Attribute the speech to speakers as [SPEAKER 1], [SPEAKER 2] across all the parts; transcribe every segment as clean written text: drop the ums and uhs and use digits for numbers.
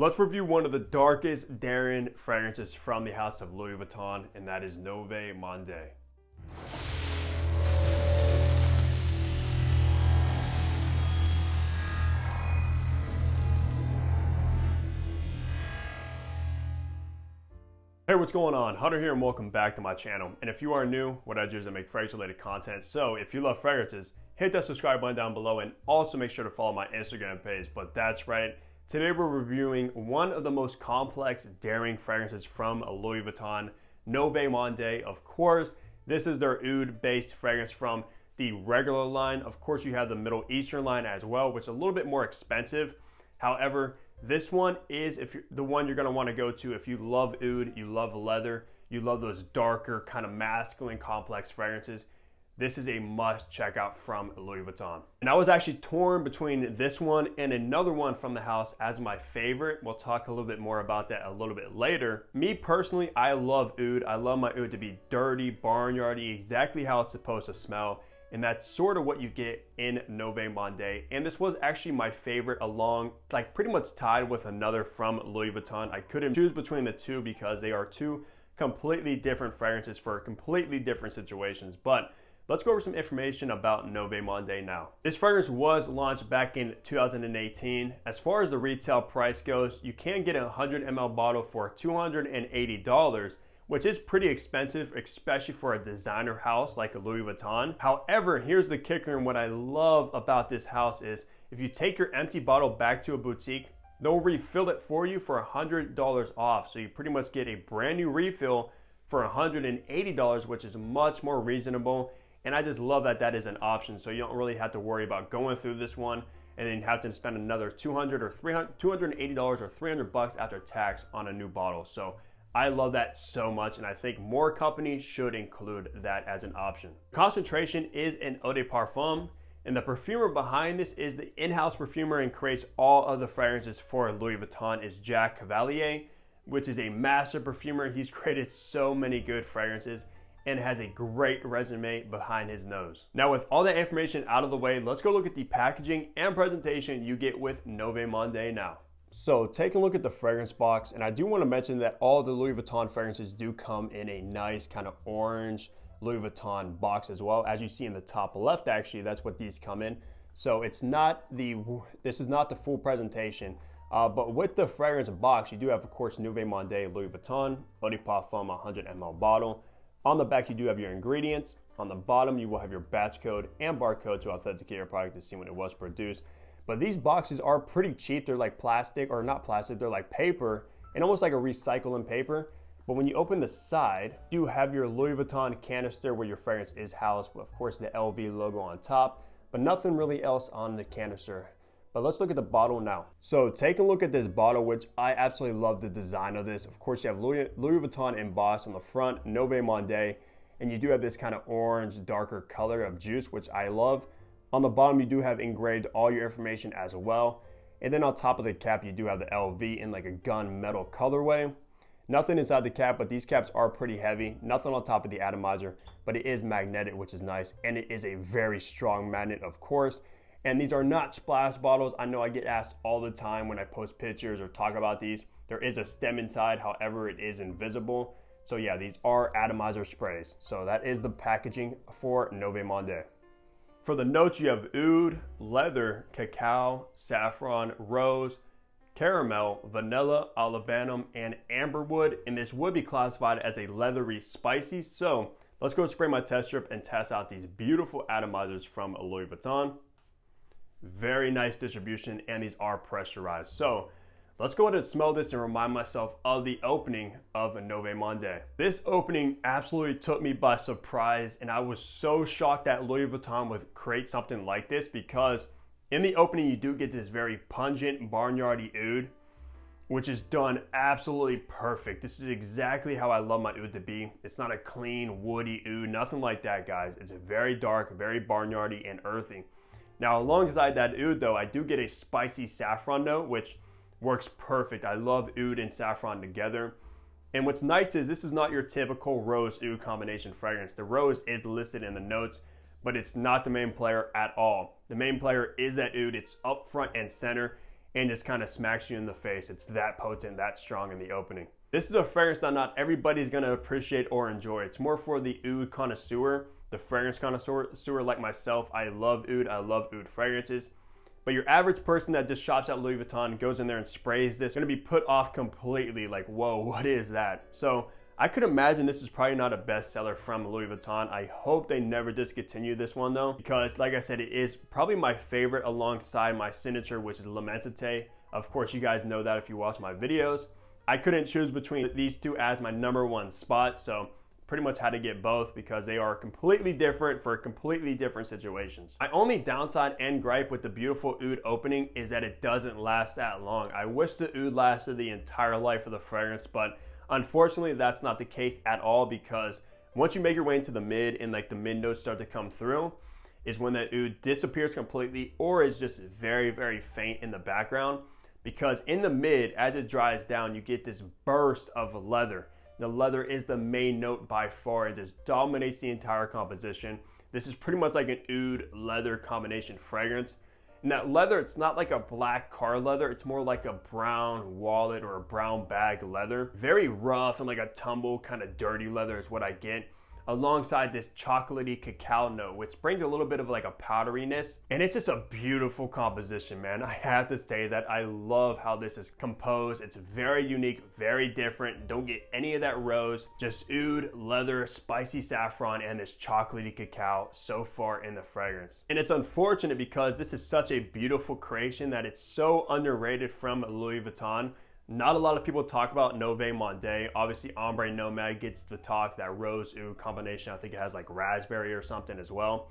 [SPEAKER 1] Let's review one of the darkest, daring fragrances from the house of Louis Vuitton, and that is Nouveau Monde. Hey, what's going on? Hunter here and welcome back to my channel. And if you are new, what I do is I make fragrance related content. So if you love fragrances, hit that subscribe button down below and also make sure to follow my Instagram page. But that's right. Today we're reviewing one of the most complex, daring fragrances from Louis Vuitton, Nouveau Monde. Of course, this is their oud-based fragrance from the regular line. Of course, you have the Middle Eastern line as well, which is a little bit more expensive. However, this one is the one you're going to want to go to if you love oud, you love leather, you love those darker, kind of masculine, complex fragrances. This is a must check out from Louis Vuitton. And I was actually torn between this one and another one from the house as my favorite. We'll talk a little bit more about that a little bit later. Me personally, I love oud. I love my oud to be dirty, barnyardy, exactly how it's supposed to smell. And that's sort of what you get in Nouveau Monde. And this was actually my favorite along, like pretty much tied with another from Louis Vuitton. I couldn't choose between the two because they are two completely different fragrances for completely different situations. But let's go over some information about Nouveau Monde now. This fragrance was launched back in 2018. As far as the retail price goes, you can get a 100 ml bottle for $280, which is pretty expensive, especially for a designer house like a Louis Vuitton. However, here's the kicker, and what I love about this house is if you take your empty bottle back to a boutique, they'll refill it for you for $100 off. So you pretty much get a brand new refill for $180, which is much more reasonable. And I just love that that is an option. So you don't really have to worry about going through this one and then have to spend another $280 or $300 after tax on a new bottle. So I love that so much, and I think more companies should include that as an option. Concentration is an eau de parfum, and the perfumer behind this is the in-house perfumer and creates all of the fragrances for Louis Vuitton is Jack Cavalier, which is a master perfumer. He's created so many good fragrances and has a great resume behind his nose. Now, with all that information out of the way, let's go look at the packaging and presentation you get with Nouveau Monde now. So take a look at the fragrance box, and I do want to mention that all the Louis Vuitton fragrances do come in a nice kind of orange Louis Vuitton box as well. As you see in the top left, actually, that's what these come in. So this is not the full presentation, but with the fragrance box, you do have, of course, Nouveau Monde Louis Vuitton, Eau de Parfum 100 ml bottle. On the back, you do have your ingredients. On the bottom, you will have your batch code and barcode to authenticate your product to see when it was produced. But these boxes are pretty cheap. They're like plastic, or not plastic, they're like paper, and almost like a recycling paper. But when you open the side, you have your Louis Vuitton canister where your fragrance is housed, but of course the LV logo on top, but nothing really else on the canister. But let's look at the bottle now. So take a look at this bottle, which I absolutely love the design of this. Of course, you have Louis Vuitton embossed on the front, Nouveau Monde, and you do have this kind of orange, darker color of juice, which I love. On the bottom, you do have engraved all your information as well. And then on top of the cap, you do have the LV in like a gunmetal colorway. Nothing inside the cap, but these caps are pretty heavy. Nothing on top of the atomizer, but it is magnetic, which is nice. And it is a very strong magnet, of course. And these are not splash bottles. I know I get asked all the time when I post pictures or talk about these. There is a stem inside, however, it is invisible. So yeah, these are atomizer sprays. So that is the packaging for Nouveau Monde. For the notes, you have oud, leather, cacao, saffron, rose, caramel, vanilla, olibanum, and amberwood. And this would be classified as a leathery spicy. So let's go spray my test strip and test out these beautiful atomizers from Louis Vuitton. Very nice distribution, and these are pressurized. So let's go ahead and smell this and remind myself of the opening of Nouveau Monde. This opening absolutely took me by surprise, and I was so shocked that Louis Vuitton would create something like this, because in the opening you do get this very pungent barnyardy oud, which is done absolutely perfect. This is exactly how I love my oud to be. It's not a clean, woody oud, nothing like that, guys. It's very dark, very barnyardy and earthy. Now, alongside that oud, though, I do get a spicy saffron note, which works perfect. I love oud and saffron together. And what's nice is this is not your typical rose oud combination fragrance. The rose is listed in the notes, but it's not the main player at all. The main player is that oud. It's up front and center, and just kind of smacks you in the face. It's that potent, that strong in the opening. This is a fragrance that not everybody's gonna appreciate or enjoy. It's more for the oud connoisseur, the fragrance connoisseur like myself. I love oud, I love oud fragrances. But your average person that just shops at Louis Vuitton, goes in there and sprays this, gonna be put off completely, like, whoa, what is that? So I could imagine this is probably not a bestseller from Louis Vuitton. I hope they never discontinue this one though, because like I said, it is probably my favorite alongside my signature, which is L'Immensité. Of course, you guys know that if you watch my videos. I couldn't choose between these two as my #1 spot, so pretty much had to get both because they are completely different for completely different situations. My only downside and gripe with the beautiful oud opening is that it doesn't last that long. I wish the oud lasted the entire life of the fragrance, but unfortunately that's not the case at all, because once you make your way into the mid and like the mid notes start to come through is when that oud disappears completely or is just very, very faint in the background, because in the mid, as it dries down, you get this burst of leather. The leather is the main note by far. It just dominates the entire composition. This is pretty much like an oud leather combination fragrance. And that leather, it's not like a black car leather. It's more like a brown wallet or a brown bag leather. Very rough and like a tumble kind of dirty leather is what I get, alongside this chocolatey cacao note, which brings a little bit of like a powderiness. And it's just a beautiful composition, man. I have to say that I love how this is composed. It's very unique, very different. Don't get any of that rose, just oud, leather, spicy saffron, and this chocolatey cacao so far in the fragrance. And it's unfortunate because this is such a beautiful creation that it's so underrated from Louis Vuitton. Not a lot of people talk about Nouveau Monde. Obviously, Ombre Nomad gets the talk, that rose oud combination. I think it has like raspberry or something as well.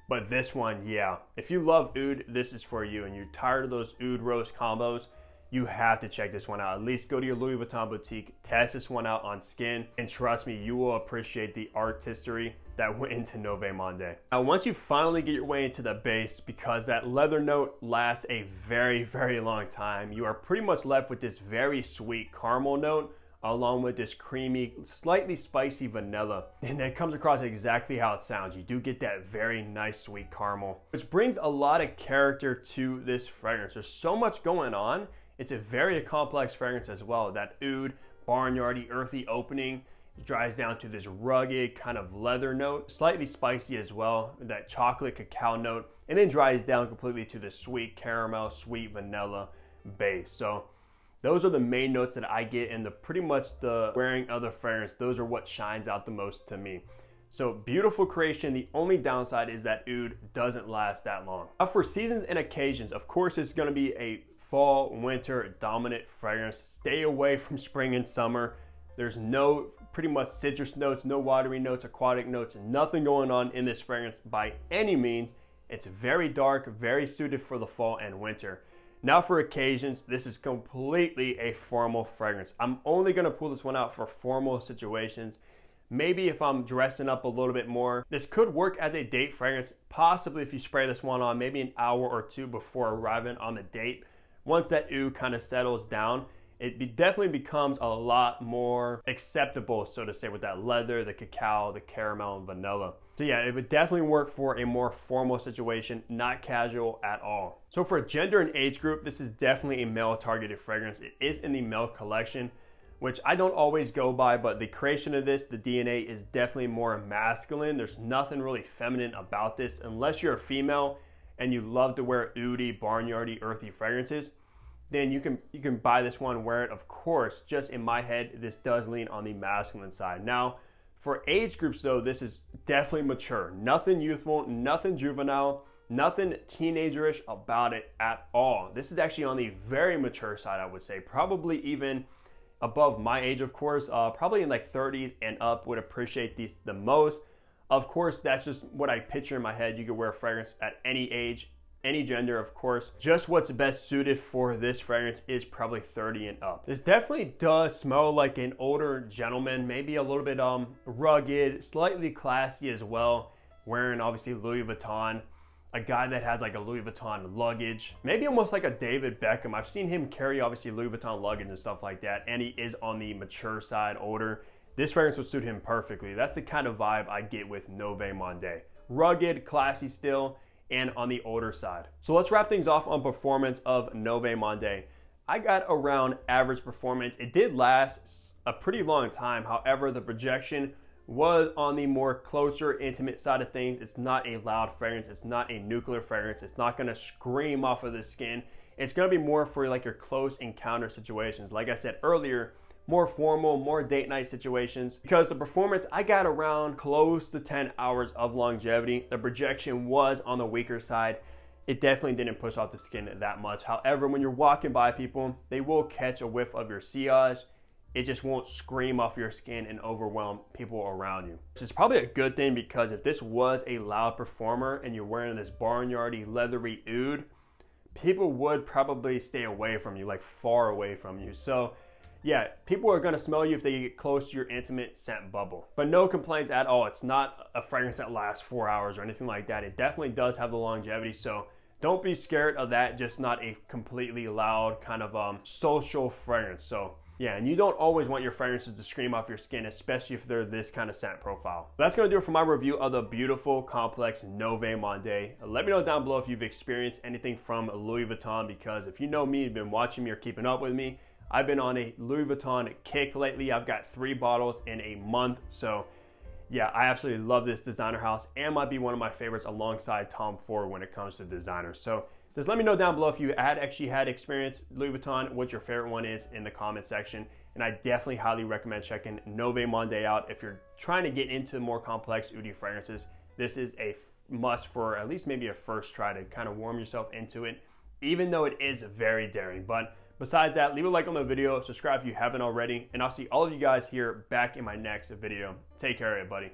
[SPEAKER 1] But this one, yeah. If you love oud, this is for you. And you're tired of those oud rose combos, you have to check this one out. At least go to your Louis Vuitton boutique, test this one out on skin, and trust me, you will appreciate the artistry that went into Nouveau Monde. Now, once you finally get your way into the base, because that leather note lasts a very, very long time, you are pretty much left with this very sweet caramel note, along with this creamy, slightly spicy vanilla. And it comes across exactly how it sounds. You do get that very nice sweet caramel, which brings a lot of character to this fragrance. There's so much going on. It's a very complex fragrance as well. That oud, barnyardy, earthy opening dries down to this rugged kind of leather note, slightly spicy as well, that chocolate cacao note, and then dries down completely to the sweet caramel, sweet vanilla base. So those are the main notes that I get, and pretty much the wearing of the fragrance, those are what shines out the most to me. So beautiful creation. The only downside is that oud doesn't last that long. Now for seasons and occasions, of course it's gonna be a fall, winter dominant fragrance. Stay away from spring and summer. There's no pretty much citrus notes, no watery notes, aquatic notes, nothing going on in this fragrance by any means. It's very dark, very suited for the fall and winter. Now for occasions, this is completely a formal fragrance. I'm only gonna pull this one out for formal situations. Maybe if I'm dressing up a little bit more. This could work as a date fragrance, possibly if you spray this one on maybe an hour or two before arriving on the date. Once that oud kind of settles down, it definitely becomes a lot more acceptable, so to say, with that leather, the cacao, the caramel, and vanilla. So yeah, it would definitely work for a more formal situation, not casual at all. So for gender and age group, this is definitely a male targeted fragrance. It is in the male collection, which I don't always go by, but the creation of this, the DNA is definitely more masculine. There's nothing really feminine about this, unless you're a female and you love to wear oudy, barnyardy, earthy fragrances. Then you can buy this one, wear it. Of course, just in my head, this does lean on the masculine side. Now, for age groups though, this is definitely mature. Nothing youthful, nothing juvenile, nothing teenagerish about it at all. This is actually on the very mature side, I would say. Probably even above my age, of course. Probably in like 30s and up would appreciate these the most. Of course, that's just what I picture in my head. You could wear a fragrance at any age, any gender, of course. Just what's best suited for this fragrance is probably 30 and up. This definitely does smell like an older gentleman, maybe a little bit rugged, slightly classy as well, wearing obviously Louis Vuitton. A guy that has like a Louis Vuitton luggage, maybe almost like a David Beckham. I've seen him carry obviously Louis Vuitton luggage and stuff like that, and he is on the mature side, older. This fragrance would suit him perfectly. That's the kind of vibe I get with Nouveau Monde. Rugged, classy still, and on the older side. So let's wrap things off on performance of Nouveau Monde. I got around average performance. It did last a pretty long time. However, the projection was on the more closer, intimate side of things. It's not a loud fragrance. It's not a nuclear fragrance. It's not gonna scream off of the skin. It's gonna be more for like your close encounter situations. Like I said earlier, more formal, more date night situations. Because the performance, I got around close to 10 hours of longevity. The projection was on the weaker side. It definitely didn't push off the skin that much. However, when you're walking by people, they will catch a whiff of your sillage. It just won't scream off your skin and overwhelm people around you. Which is probably a good thing, because if this was a loud performer and you're wearing this barnyardy, leathery oud, people would probably stay away from you, like far away from you. So yeah, people are gonna smell you if they get close to your intimate scent bubble. But no complaints at all. It's not a fragrance that lasts 4 hours or anything like that. It definitely does have the longevity, so don't be scared of that. Just not a completely loud kind of social fragrance. So yeah, and you don't always want your fragrances to scream off your skin, especially if they're this kind of scent profile. That's gonna do it for my review of the beautiful, complex Nouveau Monde. Let me know down below if you've experienced anything from Louis Vuitton, because if you know me, you've been watching me or keeping up with me, I've been on a Louis Vuitton kick lately. I've got 3 bottles in a month. So yeah, I absolutely love this designer house and might be one of my favorites alongside Tom Ford when it comes to designers. So just let me know down below if you actually had experience Louis Vuitton, what your favorite one is in the comment section. And I definitely highly recommend checking Nouveau Monde out. If you're trying to get into more complex oudy fragrances, this is a must for at least maybe a first try to kind of warm yourself into it, even though it is very daring. But besides that, leave a like on the video, subscribe if you haven't already, and I'll see all of you guys here back in my next video. Take care, everybody.